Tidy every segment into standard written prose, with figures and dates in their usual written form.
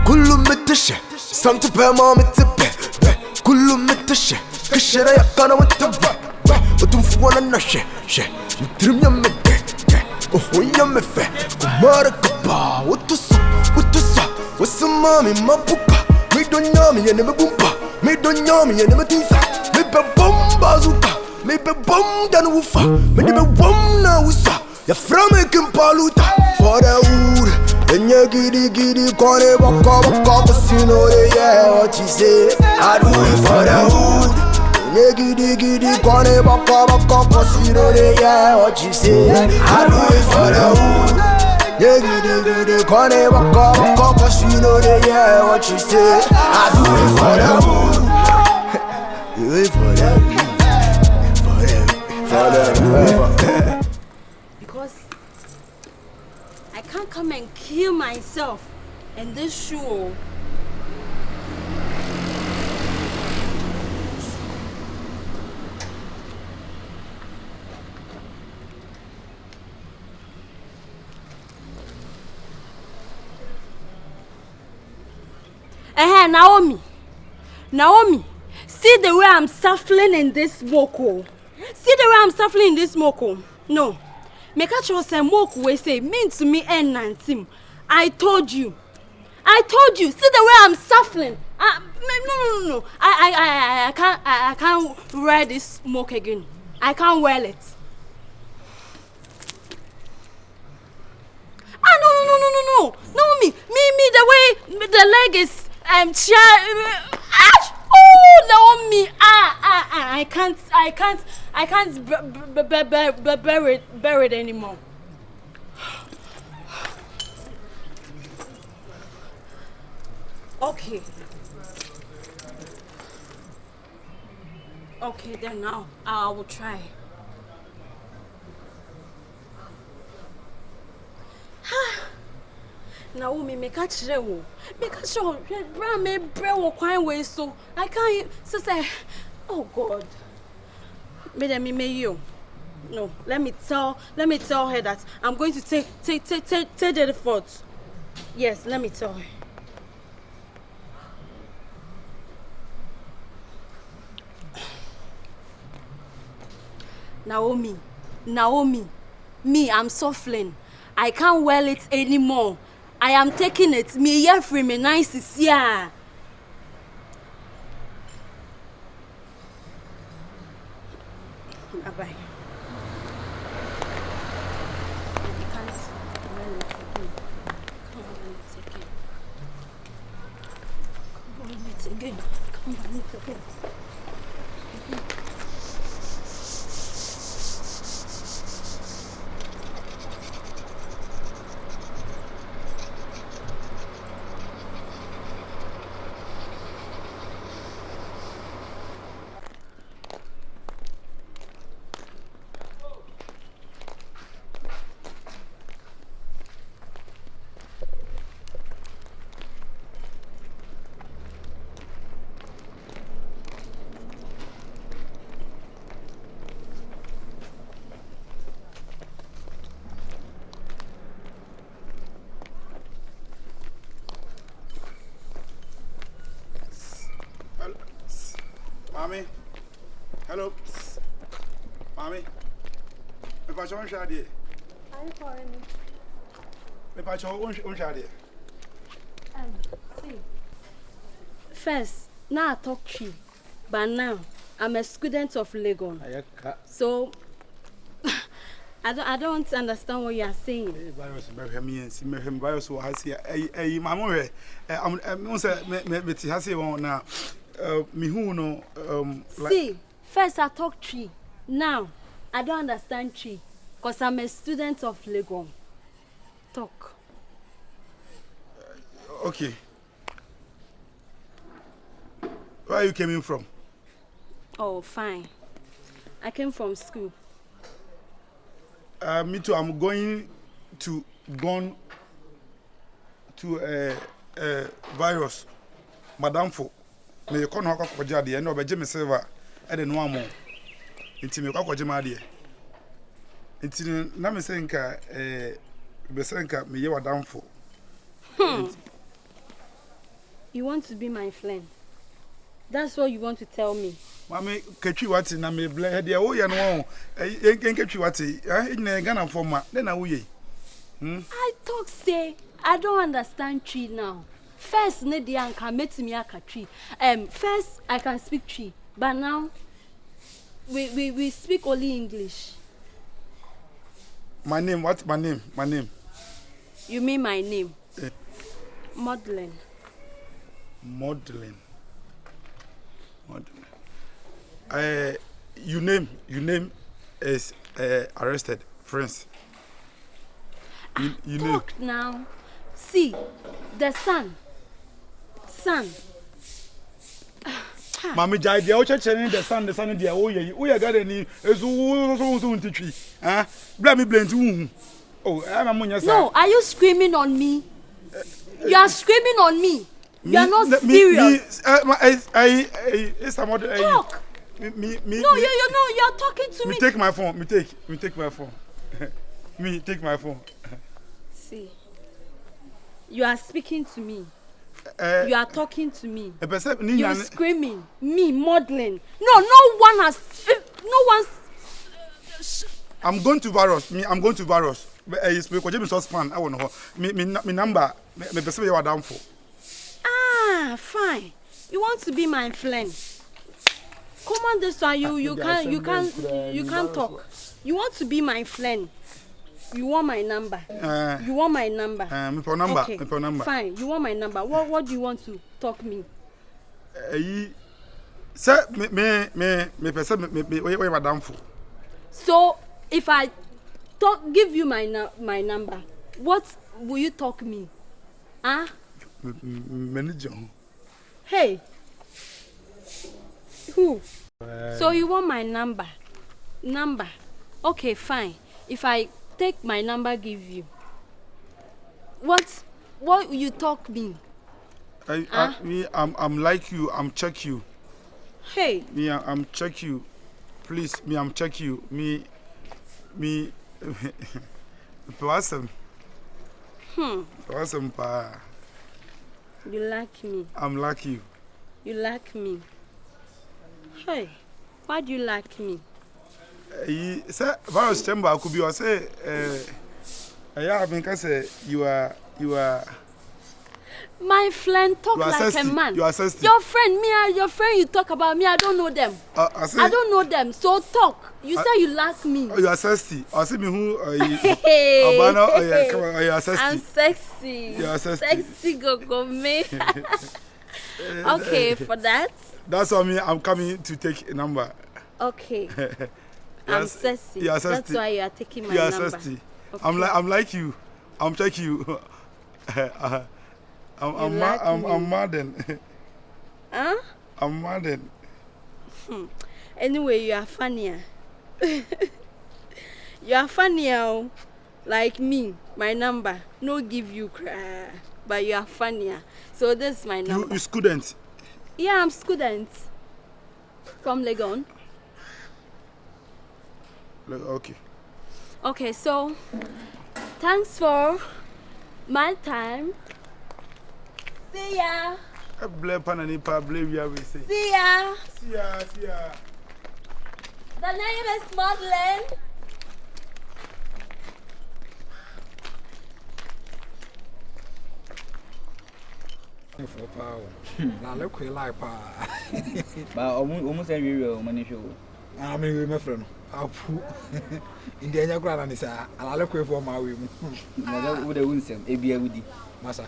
كله متشة سنت بما متبه كله متشة كشرة يقنا وتبه وتنفو ولا نشة نترم يمده وهو يمفه ومارك با وتصا والسمامي ما بوكا ميدو نيامي ينمي بومبا ميدو نيامي ينمي تنسا ميبا بومبا زوكا ميبا بوم دانوفا ميبا بوم ناوسا يا فرامي كمبالوتا فراور Enya gidi kone baka cause you know they yeah what you say I do it for the hood Enya gidi kone baka cause you know they yeah what you say I do it for the hood Enya gidi kone baka cause you know they yeah what you say I do it for the hood You it for the Because I can't come and kill myself in this show. Naomi, see the way I'm suffering in this smoke. No. Make a choice and walk away say mean to me and Nantim. I told you. See the way I'm suffering. No. I can't wear this smoke again. I can't wear it. No, me the way the leg is Naomi, I can't bear it anymore. Okay, then now I will try. Naomi, make a show. Bra me bra quite way so I can't say. Oh God. Me you. No, let me tell her that I'm going to take the effort. Yes, let me tell her. Naomi, me, I'm suffering. I can't wear it anymore. I am taking it. Me here free me nice is here. Bye. Come on, Mommy, hello. Mommy, if I show you shady. Are you calling me? If I show you shady. See. First, now I talk to you, but now I'm a student of LEGON. So I don't understand what you are saying. See, first I talk tree. Now I don't understand tree because I'm a student of LEGON. Talk. Okay. Where are you coming from? Oh, fine. I came from school. Me too. I'm going to a virus. Madam for me you can't have a jadi and over Jimmy Silver and then one more. Into me, Jimmy. Into Nami Senka, Besenka me ye wadamfo. You want to be my friend? That's what you want to tell me. Mami ketwi wati na me ble de wo ye no ketwi wati ina Ghana for ma na wo ye. I talk say I don't understand tree now. First ne dey anka metimi aka tree. First I can speak tree, but now we speak only English. My name, what my name? My name. You mean my name? Modeling. Modeling. Your name is arrested, friends. You Talk now. See, the sun. Mami jai dia o chechene the sun dia o ye gade ni ezu ntitwi. Bla mi blend wu. Oh, am amunya sa. No, are you screaming on me? You are screaming on me. You are not serious. It's about talk. Me. No, you are talking to me. Me take my phone. Me take my phone. Me take my phone. See, you are speaking to me. You are talking to me. You are screaming. Me modeling. No one. I'm going to virus. I'm going to virus. You speak what you so span. I want to me number. Me person you are down for. Ah, fine. You want to be my friend? Come on, this one. You can't talk. You want to be my friend? You want my number? You want my number? Me for number. Okay. Me for number. Fine. You want my number? What do you want to talk me? Sir, me person me where you down for. So if I give you my number, what will you talk me? Huh? Manager. Hey. Who? So you want my number? Number. Okay, fine. If I take my number, give you. What will you talk me? I'm like you. I'm check you. Hey. Me, I'm check you. Please, me, I'm check you. Me. Awesome. Awesome, pa. You like me. I'm like you. You like me. Hey, why do you like me? Sir, virus chamber could be or say, yeah, I mean, say you are. My friend talk like a man. You are thirsty. Your friend, your friend you talk about me, I don't know them. I don't know them, so talk. You say you like me. You are thirsty. I see me who Hey. You are thirsty. I'm sexy. You are thirsty. Sexy go me. Okay, for that. That's why I'm coming to take a number. Okay. I'm sexy. You are thirsty. That's why you are taking my number. You are number. thirsty. Okay. I'm like you. I'm checking you. I'm mad then. Huh? I'm mad then. Anyway, you are funnier. You are funnier, like me. My number, no give you cry, but you are funnier. So this is my number. You student? Yeah, I'm student from LEGON. Okay. Okay, so thanks for my time. See ya. See ya. See ya. The name is Madeline. For power. Now look like power. But almost every real money show. I mean, my friend. I'll put in the other ground and it's a look for my women. Mother would have won some ABA with you. Massa.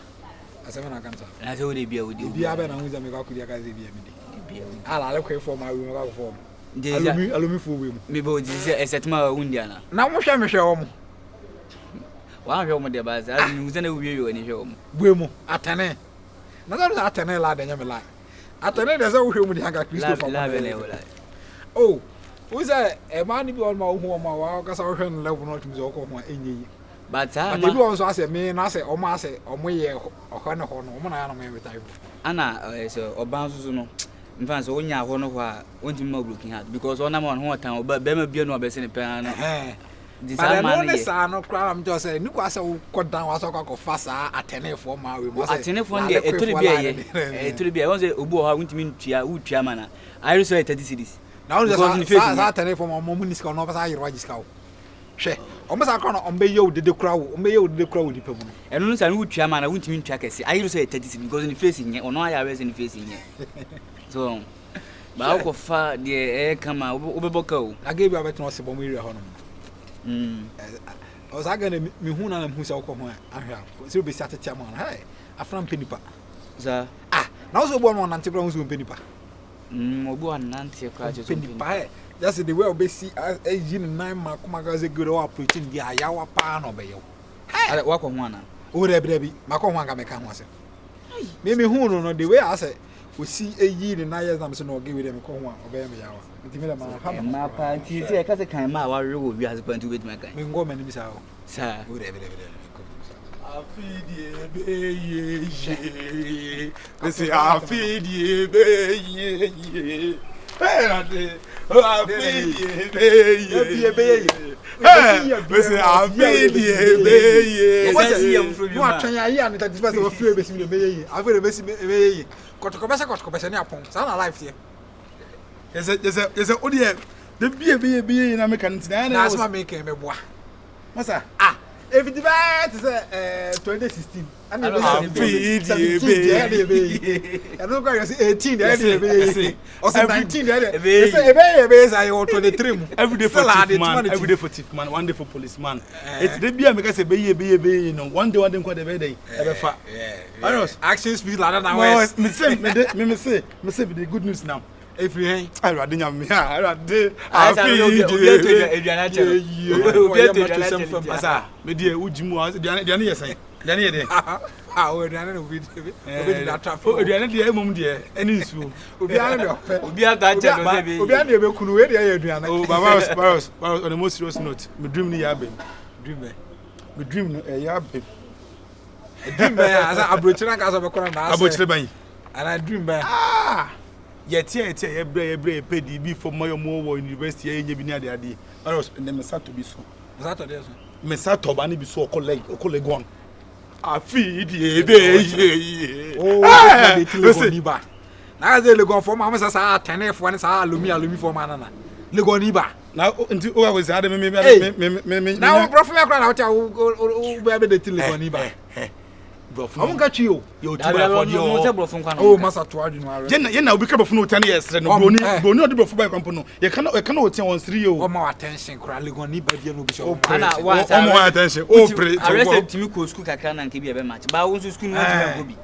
I said, I can't. I told you, would you be a better with a make up with your guys? I'll look for my women. For allow me for women. Maybe it's a tomorrow, Indiana. Now, what shall I show them? One of my devices, I was in a view any show. Wilmo, at 10. Not at 10 lad and Yamala. At 10, there's always women hang a Christopher. Oh, who's that? A man be on my home, because I was on level not to talk of my Indian. But you also ask me, and I say, oh, Massey, or me, or Hannah, or Monana every time. Anna, so, or bounces no. In fact, only I wonder why won't you more looking at because one on one time, but Bema be no best in a pen. This But man no say no cry am just say nuko say wo cut down was go fasa atene for ma we mo say atene for dey e to be e to be won say obu o ha wuntimi ntua wutua mana I so 30 cities now just sa atene for ma mo ni ska no fasa yiro agiska wo hwe o mo sa kra no ombe ye odede kra wo ombe ye odede kra wo dipa mu no eno no sa no wutua mana wuntimi ntua kese I so 30 cities because in face nye ono aya we in face nye so ba ko fa de e kama obeboka o age bi abeto no se bom area ho no I was going to me who na who say ko ho ahwa so be sat tia man hey afram penipa za now so bo no nante kra so penipa obu anante kra je so penipa just the way obesi yin 9 ma kuma ga ze goro approaching dia yawa pa no be yo hey wa ko ho ana o rebi ma ko ho anga me ka ho ase me hu no the way I say we see yin 9 years am so no give them ko ho obey me yawa ntimi la ma ha ma pa ti se ka se kan ma wa rewo wi ase pantu bet ma kan me ngo me ni bisa o sa o rebi Afidie beye ye. Say afidie beye ye. Hey, afidie beye beye. Hey, say afidie beye. What is here from you? What can I hear? That is what fear besi me beye. Afidie besi me beye. Kotokobesa ni apon. Sa na life here. Yes, odie. The beye na make kan tina na asma make me boa. Masa? If it bad is 2016. And you I don't go say 18 there. Or say 19 there. They say ebe say 23. Every day for thief man, every day for thief man, one day for policeman. It's the bia make say beye you know, one day dem call the day. Ebe fa. Action speed like that now. Me say be the good news now. Every I rather nyam me I rather I feel eduana chero asa me dey ujimu eduana yesan eduana ye dey o eduana no be that trap eduana dey emom dey any nsuo obiara dey obiara ta che no be obiara dey be kunu we dey eduana oh baba on the most serious note me dream ni ya be me dream no ya be dream be asa abrochira ka so be kora na asa abochire ban and I dream be yet ye bre pedi bi for my mo university ye nya bi ni ade oros ne me sato bi so Saturday so me sato ba ni bi so okole gon afidi ebe ye oh LEGON ni ba na ze LEGON for ma sa atene for ni sa alumi for ma na LEGON ni ba na nti o wa say ade me na o prof me kra na o tia o be de LEGON ni ba brofo am ga twi o yo ti ba for dio mo se brofo kwa no oh masa to adu no are ye na obi ka brofo no tane yesre no broni odi brofo ba kwampo no ye kana o tia won siri yo o ma attention kra LEGON ni ba bia no bi so ana wa o mo attention o pre arrested timi ko school kakra na nke bi e be match ba wo school no timi go bi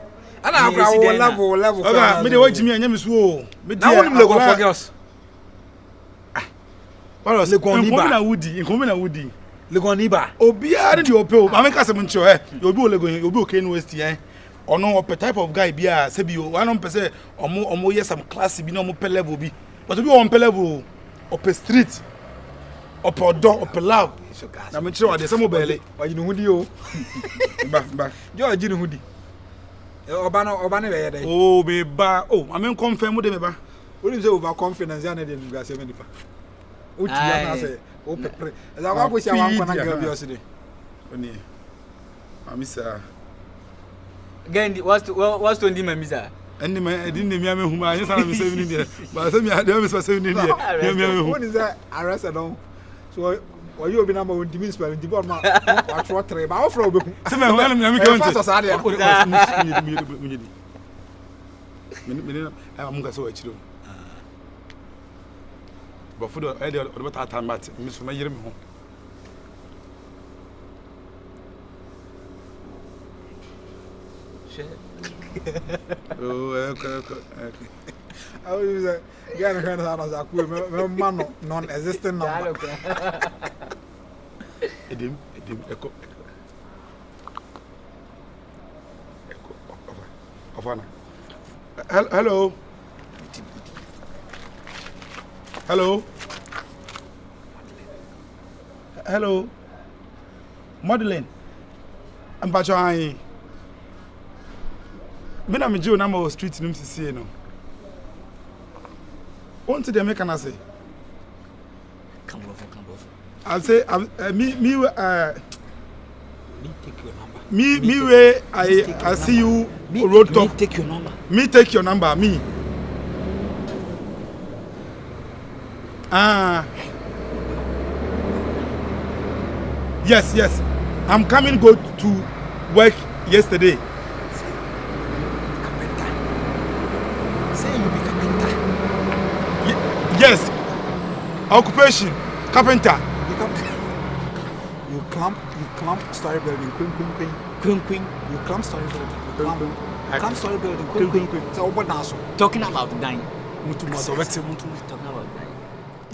ana akra wo level oga me de wajimi anya me so o me na won LEGON for girls Waros LEGON ni ba inkomi na wudi LEGON ni ba obiara de ope o ma ka se mncho obi o LEGON obi o Kano West ono ope type of guy bia se bi o one on person omo yes some class bi na omo pe level bi but obi on pe level ope street ope odo ope love na me kire wa de se mo bele wa jinu hudi o ba jo jinu hudi oba no be yede oh be ba oh I mean confirm de me ba we say over confidence ya na de nuga se me nipa o ti ya na say o pepre za kwa ko sia wan kwa na girl bi o se de oni amisa Gendi what's to ndi mamisa eni ma edin ne miame huma anya sana me 7 dia ba se mi ade me 7 dia miame huma what is that arrest don so why you be na ma won dimi spell ndi bo ma wa tro tre ba o fro obeku se me hwana miame ke wonte fa so sa de me am ga so wa chiro ba fudo e de o beta atan mat mi so ma yire me ho oh okay I was say get her na na zaku me man non-existent number edim eko Afana hello Madeleine I'm Bajoy me na me jiu na ma street nim sisi no won't dey make an say come over I say me take your number. me way I see you road top. Me take your number. Me take your number. Me. Yes. I'm coming go to work yesterday. Say you be carpenter. Yes. Occupation carpenter. You clamp story building, queen. You clamp story building, clamp story building, queen. So what now? Talking about dying. Mutu. Talking about dying.